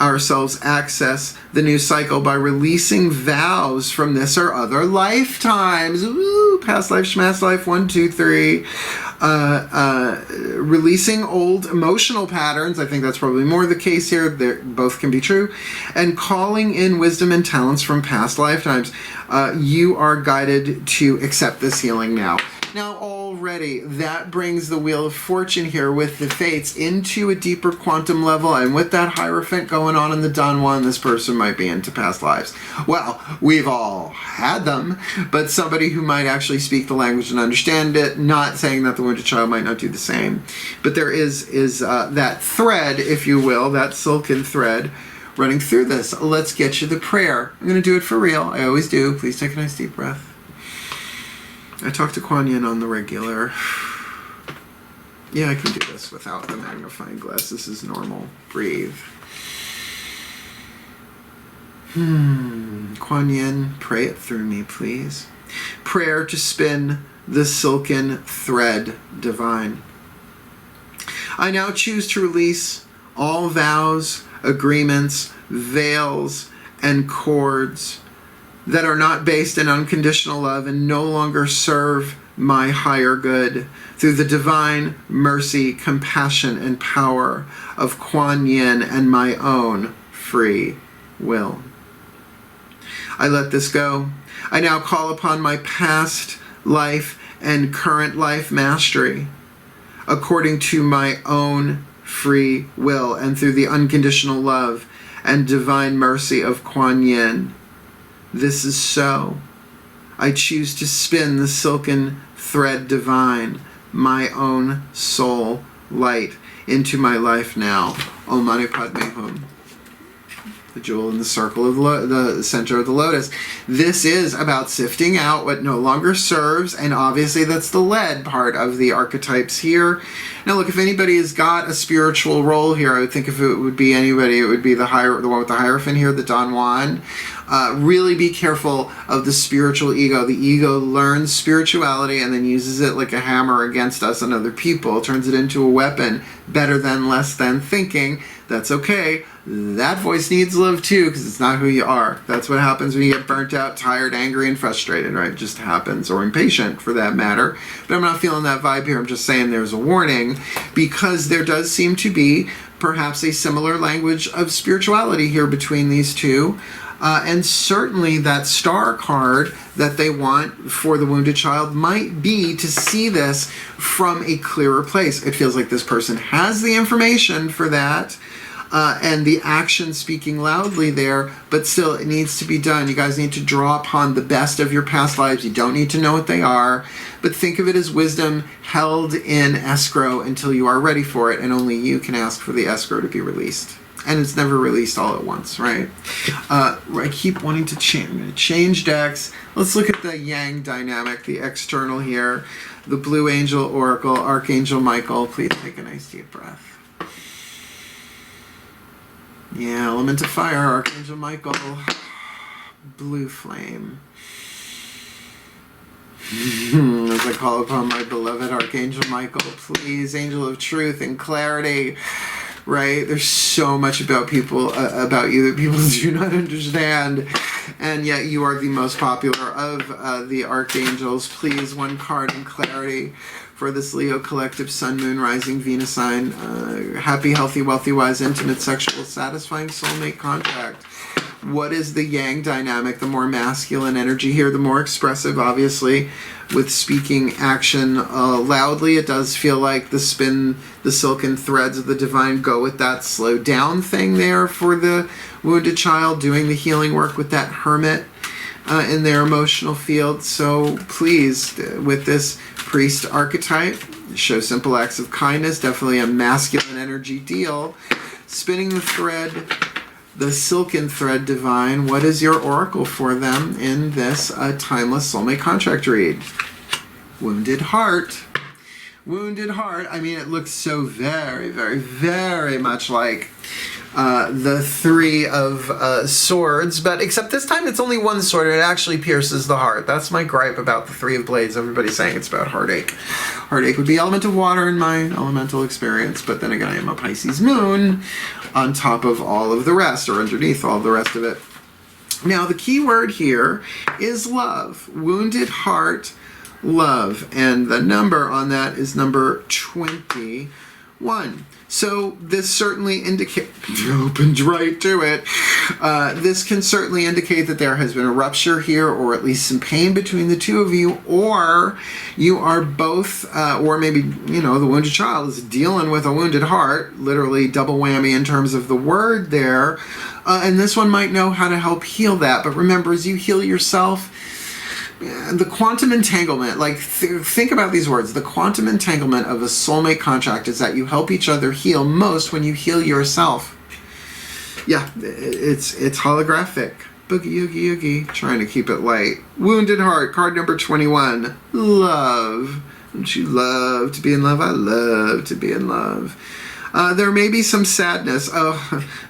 ourselves access the new cycle by releasing vows from this or other lifetimes. Ooh, past life, schmass life, 1, 2, 3. Releasing old emotional patterns. I think that's probably more the case here. Both can be true. And calling in wisdom and talents from past lifetimes. You are guided to accept this healing now. Now already, that brings the Wheel of Fortune here with the Fates into a deeper quantum level, and with that Hierophant going on in the Don Juan, this person might be into past lives. Well, we've all had them, but somebody who might actually speak the language and understand it, not saying that the wounded child might not do the same. But there is that thread, if you will, that silken thread running through this. Let's get you the prayer. I'm going to do it for real. I always do. Please take a nice deep breath. I talk to Kuan Yin on the regular. Yeah, I can do this without the magnifying glass. This is normal. Breathe. Kuan Yin, pray it through me, please. Prayer to spin the silken thread divine. I now choose to release all vows, agreements, veils, and cords that are not based in unconditional love and no longer serve my higher good, through the divine mercy, compassion, and power of Kuan Yin and my own free will. I let this go. I now call upon my past life and current life mastery, according to my own free will and through the unconditional love and divine mercy of Kuan Yin. This is so. I choose to spin the silken thread divine, my own soul light, into my life now. Om Mani Padme Hum. The jewel in the circle of the center of the lotus. This is about sifting out what no longer serves, and obviously that's the lead part of the archetypes here. Now look, if anybody has got a spiritual role here, I would think if it would be anybody, it would be the one with the Hierophant here, the Don Juan. Really be careful of the spiritual ego. The ego learns spirituality and then uses it like a hammer against us and other people, turns it into a weapon, better than, less than thinking. That's okay. That voice needs love too, because it's not who you are. That's what happens when you get burnt out, tired, angry, and frustrated, right? It just happens, or impatient for that matter. But I'm not feeling that vibe here. I'm just saying there's a warning, because there does seem to be perhaps a similar language of spirituality here between these two. And certainly that star card that they want for the wounded child might be to see this from a clearer place. It feels like this person has the information for that, and the action speaking loudly there, but still it needs to be done. You guys need to draw upon the best of your past lives. You don't need to know what they are, but think of it as wisdom held in escrow until you are ready for it, and only you can ask for the escrow to be released. And it's never released all at once, right? I keep wanting to change decks. Let's look at the Yang dynamic, the external here. The Blue Angel Oracle, Archangel Michael. Please take a nice deep breath. Yeah, element of fire, Archangel Michael. Blue flame. As I call upon my beloved Archangel Michael, please, angel of truth and clarity. Right? There's so much about people, about you that people do not understand, and yet you are the most popular of the archangels. Please, one card in clarity for this Leo collective, Sun, Moon, Rising, Venus sign. Happy, healthy, wealthy, wise, intimate, sexual, satisfying soulmate contract. What is the Yang dynamic? The more masculine energy here, the more expressive, obviously, with speaking action loudly. It does feel like the spin, the silken threads of the divine go with that slow down thing there for the wounded child, doing the healing work with that hermit in their emotional field. So please, with this priest archetype, show simple acts of kindness, definitely a masculine energy deal. Spinning the thread, the silken thread divine, what is your oracle for them in this timeless soulmate contract read? Wounded heart. Wounded heart. I mean, it looks so very, very, very much like the Three of Swords, but except this time it's only one sword and it actually pierces the heart. That's my gripe about the Three of Blades. Everybody's saying it's about heartache. Heartache would be element of water in my elemental experience, but then again I am a Pisces moon on top of all of the rest, or underneath all the rest of it. Now the key word here is love. Wounded heart, love, and the number on that is number 21. So this certainly indicates, opened right to it, this can certainly indicate that there has been a rupture here, or at least some pain between the two of you, or you are both, or maybe, you know, the wounded child is dealing with a wounded heart, literally double whammy in terms of the word there, and this one might know how to help heal that. But remember, as you heal yourself, the quantum entanglement, like think about these words, the quantum entanglement of a soulmate contract is that you help each other heal most when you heal yourself. Yeah, it's holographic. Boogie, oogie, oogie. Trying to keep it light. Wounded heart, card number 21. Love. Don't you love to be in love? I love to be in love. There may be some sadness.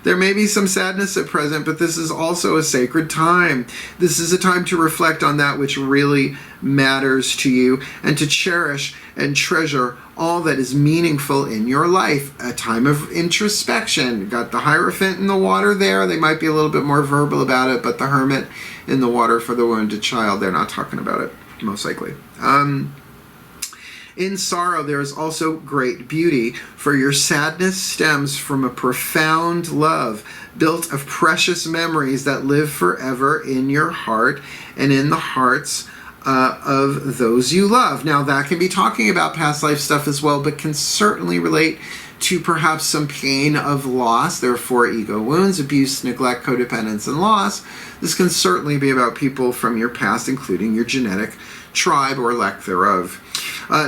There may be some sadness at present, but this is also a sacred time. This is a time to reflect on that which really matters to you and to cherish and treasure all that is meaningful in your life. A time of introspection. Got the Hierophant in the water there. They might be a little bit more verbal about it, but the Hermit in the water for the wounded child, they're not talking about it, most likely. In sorrow, there is also great beauty, for your sadness stems from a profound love, built of precious memories that live forever in your heart and in the hearts of those you love. Now, that can be talking about past life stuff as well, but can certainly relate to perhaps some pain of loss. There are 4 ego wounds: abuse, neglect, codependence, and loss. This can certainly be about people from your past, including your genetic tribe or lack thereof.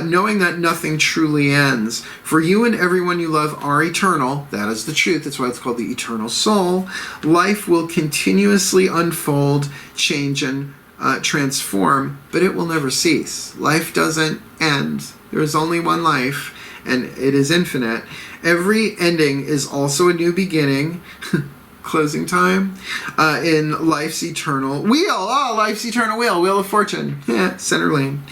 Knowing that nothing truly ends. For you and everyone you love are eternal. That is the truth. That's why it's called the eternal soul. Life will continuously unfold, change, and transform, but it will never cease. Life doesn't end. There is only one life, and it is infinite. Every ending is also a new beginning. Closing time in life's eternal wheel. Oh, life's eternal wheel. Wheel of fortune. Yeah, center lane.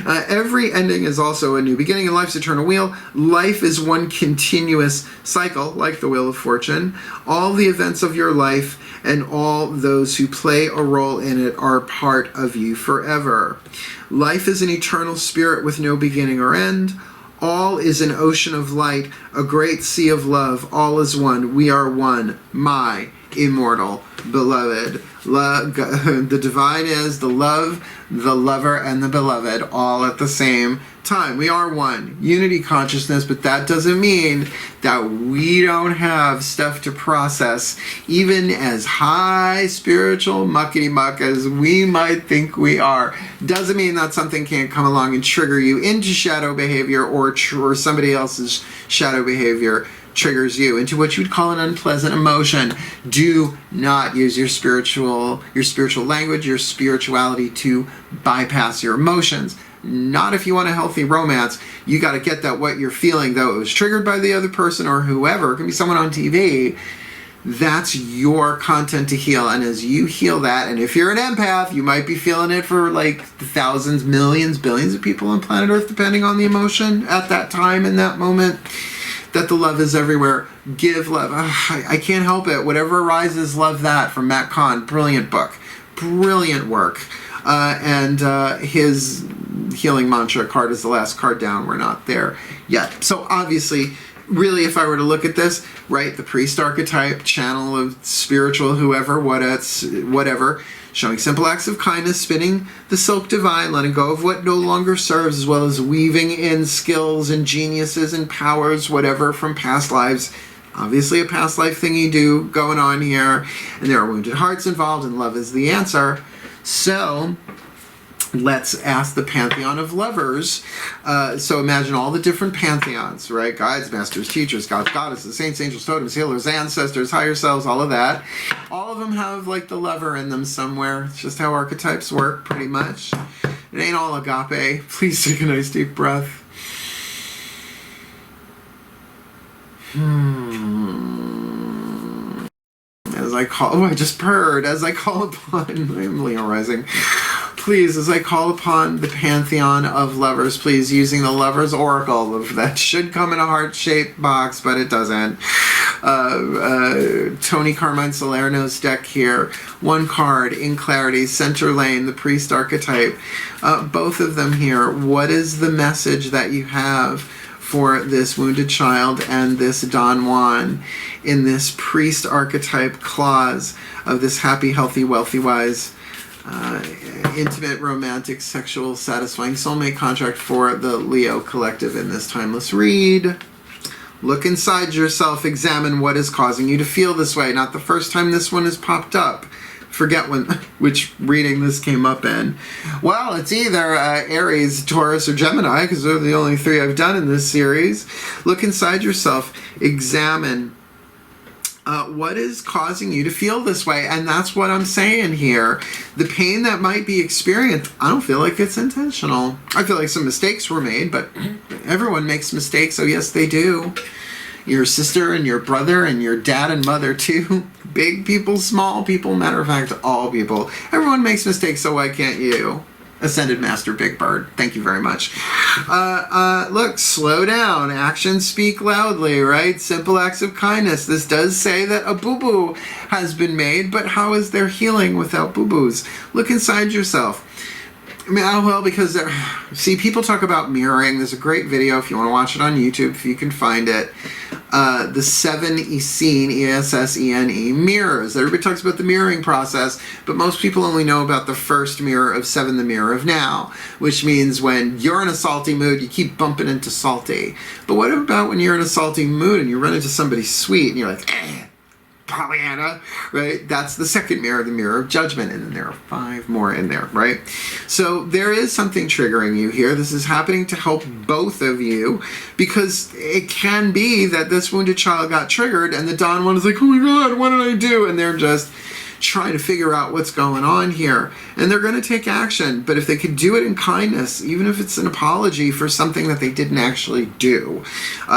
Every ending is also a new beginning in life's eternal wheel. Life is one continuous cycle, like the wheel of fortune. All the events of your life and all those who play a role in it are part of you forever. Life is an eternal spirit with no beginning or end. All is an ocean of light, a great sea of love. All is one. We are one. My immortal beloved. The divine is the love, the lover, and the beloved, all at the same time. We are one. Unity consciousness, but that doesn't mean that we don't have stuff to process, even as high spiritual muckety-muck as we might think we are. Doesn't mean that something can't come along and trigger you into shadow behavior, or somebody else's shadow behavior triggers you into what you would call an unpleasant emotion. Do not use your spiritual language, your spirituality to bypass your emotions. Not if you want a healthy romance. You got to get that what you're feeling, though it was triggered by the other person or whoever, it can be someone on TV, that's your content to heal. And as you heal that, and if you're an empath, you might be feeling it for like thousands, millions, billions of people on planet Earth, depending on the emotion at that time, in that moment, that the love is everywhere. Give love. I can't help it. Whatever arises, love that, from Matt Kahn. Brilliant book. Brilliant work. And his healing mantra card is the last card down. We're not there yet. So obviously, really, if I were to look at this, right, the priest archetype, channel of spiritual, whoever, whatever, showing simple acts of kindness, spinning the silk divine, letting go of what no longer serves, as well as weaving in skills and geniuses and powers, whatever, from past lives. Obviously a past life thing you do going on here. And there are wounded hearts involved, and love is the answer. So let's ask the pantheon of lovers. So imagine all the different pantheons, right? Guides, masters, teachers, gods, goddesses, saints, angels, totems, healers, ancestors, higher selves, all of that. All of them have like the lover in them somewhere. It's just how archetypes work, pretty much. It ain't all agape. Please take a nice deep breath. As I call, I just purred. As I call upon, I'm Leo rising. Please, as I call upon the pantheon of lovers, please, using the Lover's Oracle, that should come in a heart-shaped box, but it doesn't. Tony Carmine Salerno's deck here. One card, in clarity, center lane, the priest archetype. Both of them here. What is the message that you have for this wounded child and this Don Juan in this priest archetype clause of this happy, healthy, wealthy, wise, intimate, romantic, sexual, satisfying soulmate contract for the Leo collective in this timeless read? Look inside yourself, examine what is causing you to feel this way. Not the first time this one has popped up. Forget which reading this came up in. Well, it's either Aries, Taurus, or Gemini, because they're the only three I've done in this series. Look inside yourself, examine what is causing you to feel this way. And that's what I'm saying here. The pain that might be experienced, I don't feel like it's intentional. I feel like some mistakes were made, but everyone makes mistakes, so yes, they do. Your sister and your brother and your dad and mother too. Big people, small people, matter of fact, all people. Everyone makes mistakes, so why can't you? Ascended Master Big Bird, thank you very much. Look, slow down. Actions speak loudly, right? Simple acts of kindness. This does say that a boo-boo has been made, but how is there healing without boo-boos? Look inside yourself. I mean, well, because see, people talk about mirroring. There's a great video if you want to watch it on YouTube, if you can find it. The 7 Essene, E-S-S-E-N-E, mirrors. Everybody talks about the mirroring process, but most people only know about the first mirror of 7, the mirror of now, which means when you're in a salty mood, you keep bumping into salty. But what about when you're in a salty mood and you run into somebody sweet and you're like, Pollyanna, right? That's the second mirror, the mirror of judgment, and then there are 5 more in there, right? So there is something triggering you here. This is happening to help both of you, because it can be that this wounded child got triggered and the Don one is like, oh my God, what did I do? And they're just trying to figure out what's going on here, and they're going to take action. But if they could do it in kindness, even if it's an apology for something that they didn't actually do,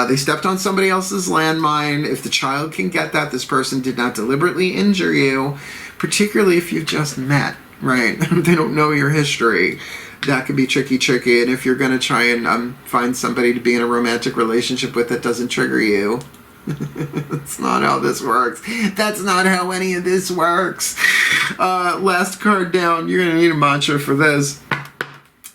they stepped on somebody else's landmine. If the child can get that this person did not deliberately injure you, particularly if you've just met, right? They don't know your history. That could be tricky. And if you're going to try and find somebody to be in a romantic relationship with that doesn't trigger you, that's not how this works. That's not how any of this works. Last card down. You're going to need a mantra for this.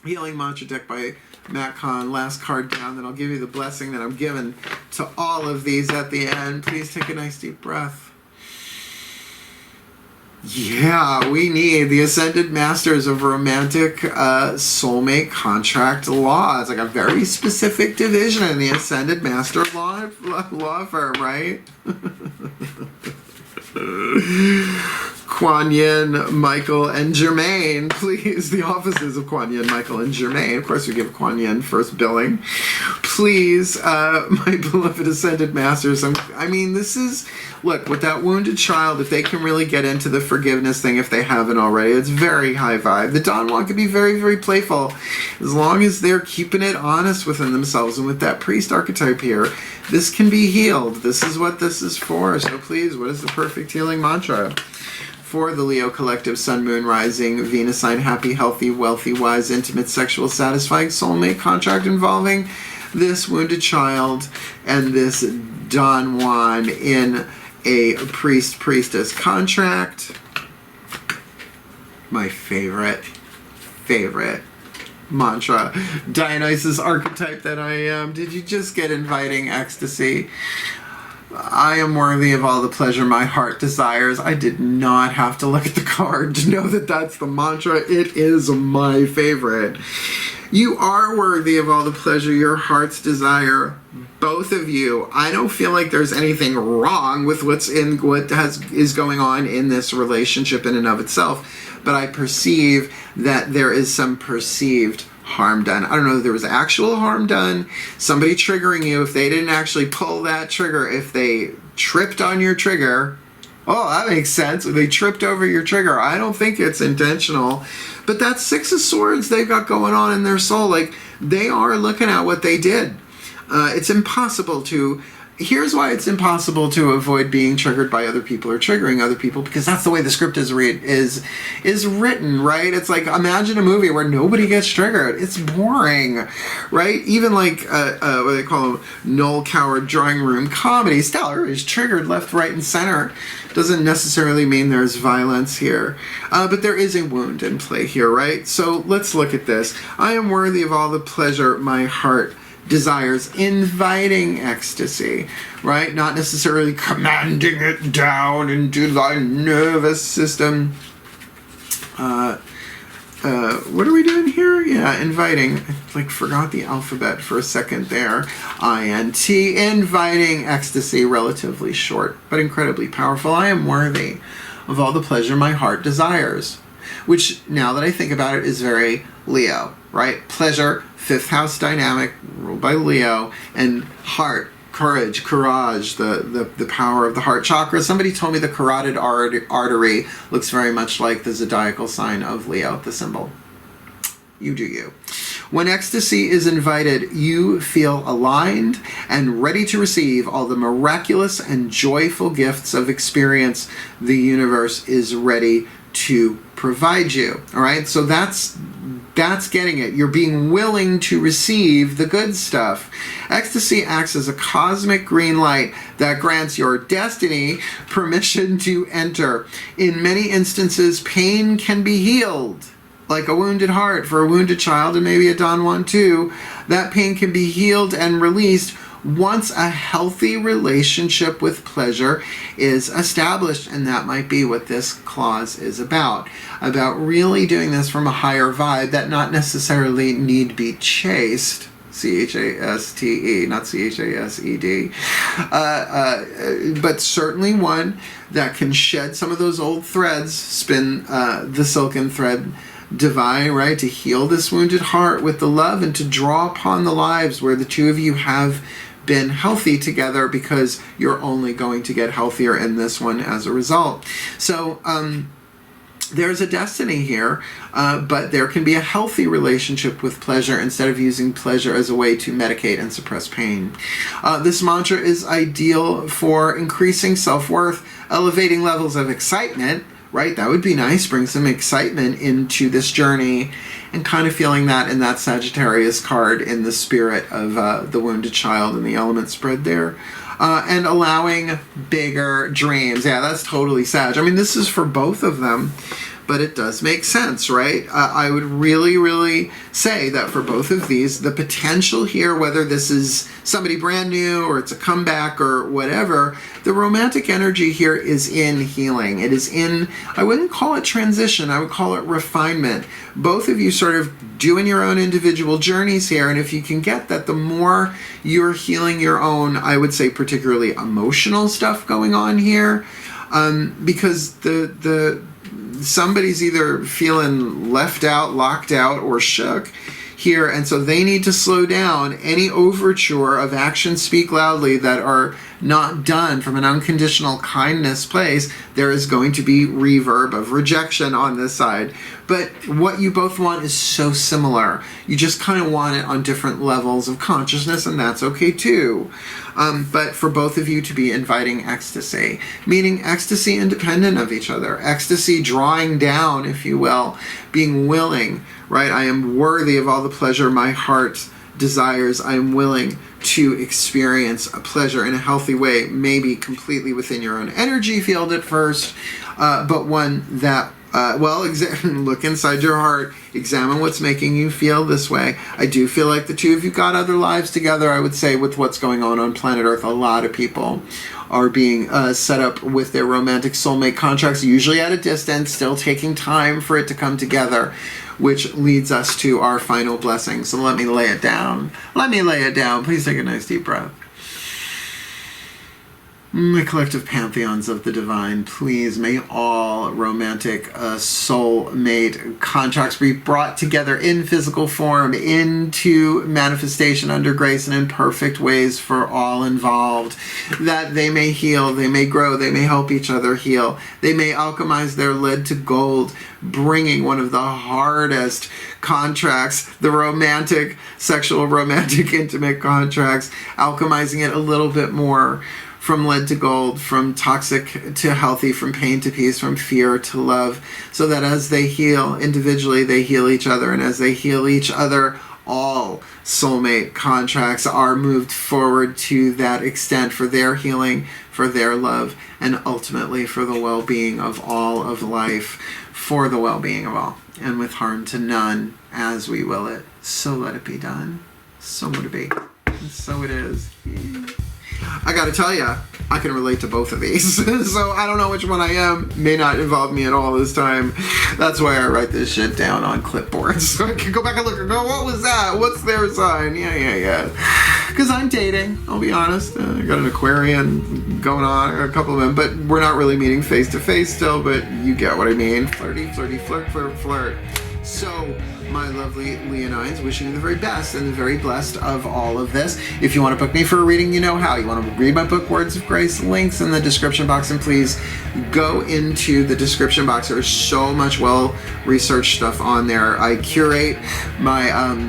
Healing Mantra deck by Matt Kahn. Last card down, then I'll give you the blessing that I'm given to all of these at the end. Please take a nice deep breath. Yeah, we need the Ascended Masters of Romantic Soulmate Contract Law. It's like a very specific division in the Ascended Master law firm, right? Kuan Yin, Michael, and Germain, please. The offices of Kuan Yin, Michael, and Germain. Of course, we give Kuan Yin first billing. Please, my beloved Ascended Masters. I mean, this is... Look, with that wounded child, if they can really get into the forgiveness thing, if they haven't already, it's very high vibe. The Don Juan can be very, very playful, as long as they're keeping it honest within themselves. And with that priest archetype here, this can be healed. This is what this is for. So please, what is the perfect healing mantra for the Leo collective, Sun, Moon, Rising, Venus sign, happy, healthy, wealthy, wise, intimate, sexual, satisfying soulmate contract involving this wounded child and this Don Juan in a priestess contract? My favorite mantra. Dionysus archetype that I am. Did you just get inviting ecstasy? I am worthy of all the pleasure my heart desires. I did not have to look at the card to know that that's the mantra. It is my favorite. You are worthy of all the pleasure your hearts desire. Both of you. I don't feel like there's anything wrong with what is going on in this relationship in and of itself, but I perceive that there is some perceived harm done. I don't know if there was actual harm done, somebody triggering you, if they didn't actually pull that trigger, if they tripped on your trigger. Oh, that makes sense. They tripped over your trigger. I don't think it's intentional. But that Six of Swords they've got going on in their soul, like, they are looking at what they did. It's impossible to... Here's why it's impossible to avoid being triggered by other people or triggering other people, because that's the way the script is written, right? It's like, imagine a movie where nobody gets triggered. It's boring, right? Even like what they call them, Noel Coward drawing room comedy. Stellar is triggered left, right, and center. Doesn't necessarily mean there's violence here, but there is a wound in play here, right? So let's look at this. I am worthy of all the pleasure my heart desires, inviting ecstasy, right? Not necessarily commanding it down into thy nervous system. What are we doing here? Yeah, inviting. Like, forgot the alphabet for a second there. INT, inviting ecstasy, relatively short, but incredibly powerful. I am worthy of all the pleasure my heart desires, which, now that I think about it, is very Leo, right? Pleasure, fifth house dynamic, ruled by Leo, and heart, courage, the power of the heart chakra. Somebody told me the carotid artery looks very much like the zodiacal sign of Leo, the symbol. You do you. When ecstasy is invited, you feel aligned and ready to receive all the miraculous and joyful gifts of experience the universe is ready to provide you. All right, so that's getting it. You're being willing to receive the good stuff. Ecstasy acts as a cosmic green light that grants your destiny permission to enter. In many instances, pain can be healed. Like a wounded heart for a wounded child, and maybe a Don Juan too. That pain can be healed and released once a healthy relationship with pleasure is established. And that might be what this clause is about really doing this from a higher vibe that not necessarily need be chased, C-H-A-S-T-E, not C-H-A-S-E-D, but certainly one that can shed some of those old threads, spin the silken thread divine, right, to heal this wounded heart with the love and to draw upon the lives where the two of you have been healthy together, because you're only going to get healthier in this one as a result. So there's a destiny here, but there can be a healthy relationship with pleasure instead of using pleasure as a way to medicate and suppress pain. This mantra is ideal for increasing self-worth, elevating levels of excitement, right? That would be nice. Bring some excitement into this journey, and kind of feeling that in that Sagittarius card in the spirit of the wounded child and the element spread there. And allowing bigger dreams. Yeah, that's totally Sag. I mean, this is for both of them. but it does make sense, right? I would really, really say that for both of these, the potential here, whether this is somebody brand new or it's a comeback or whatever, the romantic energy here is in healing. It is in, I wouldn't call it transition, I would call it refinement. Both of you sort of doing your own individual journeys here, and if you can get that, the more you're healing your own, I would say particularly emotional stuff going on here, because somebody's either feeling left out, locked out, or shook here, and so they need to slow down. Any overture of actions speak loudly that are not done from an unconditional kindness place, there is going to be reverb of rejection on this side. But what you both want is so similar. You just kind of want it on different levels of consciousness, and that's okay too. But for both of you to be inviting ecstasy, meaning ecstasy independent of each other, ecstasy drawing down, if you will, being willing, right? I am worthy of all the pleasure my heart desires. I am willing to experience a pleasure in a healthy way, maybe completely within your own energy field at first, but one that, look inside your heart, examine what's making you feel this way. I do feel like the two of you got other lives together. I would say with what's going on planet Earth, a lot of people are being set up with their romantic soulmate contracts, usually at a distance, still taking time for it to come together, which leads us to our final blessing. So let me lay it down. Let me lay it down. Please take a nice deep breath. The collective pantheons of the divine, please may all romantic soulmate contracts be brought together in physical form into manifestation under grace and in perfect ways for all involved, that they may heal, they may grow, they may help each other heal, they may alchemize their lead to gold, bringing one of the hardest contracts, the romantic, sexual, romantic, intimate contracts, alchemizing it a little bit more, from lead to gold, from toxic to healthy, from pain to peace, from fear to love, so that as they heal individually, they heal each other, and as they heal each other, all soulmate contracts are moved forward to that extent for their healing, for their love, and ultimately for the well-being of all of life, for the well-being of all, and with harm to none, as we will it. So let it be done. So would it be. And so it is. I gotta tell you, I can relate to both of these. So I don't know which one I am. May not involve me at all this time. That's why I write this shit down on clipboards. So I can go back and look and go, what was that? What's their sign? Yeah. Because I'm dating, I'll be honest. I got an Aquarian going on, a couple of them, but we're not really meeting face to face still, but you get what I mean. Flirty, flirt. So, my lovely Leonines, wishing you the very best and the very blessed of all of this. If you want to book me for a reading, you know how. You want to read my book, Words of Grace, links in the description box, and please go into the description box. There's so much well-researched stuff on there. I curate my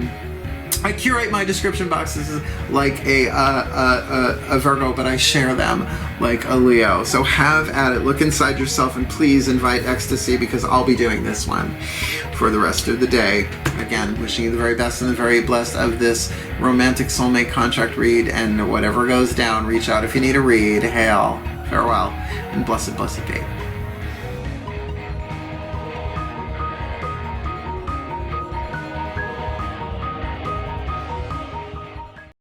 description boxes like a Virgo, but I share them like a Leo. So have at it. Look inside yourself and please invite ecstasy, because I'll be doing this one for the rest of the day. Again, wishing you the very best and the very blessed of this romantic soulmate contract read, and whatever goes down, reach out if you need a read. Hail, farewell, and blessed be.